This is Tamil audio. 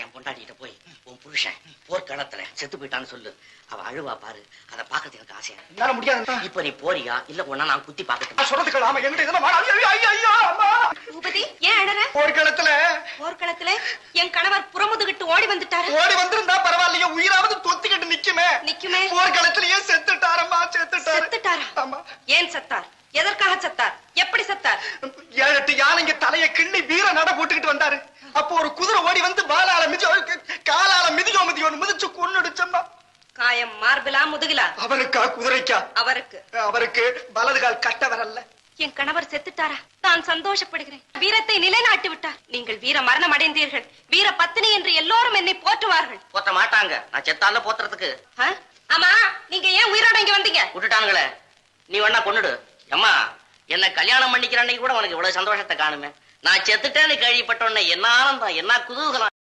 என் பொண்டாட்டிகிட்ட போய் உன் புருஷன் போர்க்களத்துல செத்து போயிட்டான்னு சொல்லு. அவ அழுவா பாரு, அதை பாக்கிறது எனக்கு ஆசையா. என்னால முடியாது. இப்ப நீ போறியா இல்ல ஒன்னா நான் குத்தி பாக்கட்டும்? சொல்றதுக்கு ஆமா என்கிட்ட இதெல்லாம் பூபதி ஏன் அழற? போர்க்களத்துல என் கணவர் புறமுதுகிட்டு ஓடி வந்துட்டாரு. ஓடி வந்திருந்தா பரவாயில்லையே, உயிராவது தொத்திக்கிட்டு நிக்குமே. போர்க்களத்திலேயே செத்துட்டாரம்மா, செத்துட்டாரா? ஆமா. ஏன் செத்தார்? எதற்காக செத்தார்? எப்படி செத்தார்? 7-8 யானைங்க தலைய கிள்ளி வீர நட போட்டுக்கிட்டு வந்தாரு. அப்போ ஒரு குதிரை ஓடி வந்து காலால மிதியோன்னு மிதிச்சு கொன்னுடுச்சம்மா. காயம் மார்பிலா முதுகிலா? அவனுக்கா குதிரைக்கா? அவருக்கு வலது கால் கட்ட வரல. என் கணவர் செத்துட்டாரா? நான் சந்தோஷப்படுகிறேன். வீரத்தை நிலைநாட்டி விட்டார். நீங்கள் வீர மரணம் அடைந்தீர்கள். வீர பத்தினி என்று எல்லோரும் என்னை போற்றுவார்கள். போற்ற மாட்டாங்க. நான் செத்தால போத்துறதுக்கு. ஆமா, நீங்க ஏன் உயிரோட இங்க வந்தீங்க? விட்டுட்டானுங்களே. நீ வேணா கொன்னுடு. அம்மா, என்ன கல்யாணம் பண்ணிக்கிற அன்னைக்கு கூட உனக்கு இவ்வளவு சந்தோஷத்தை காணுமே. நான் செத்துட்டேன்னு கேள்விப்பட்ட உடனே என்ன ஆனந்தம், என்ன குதூகலம்.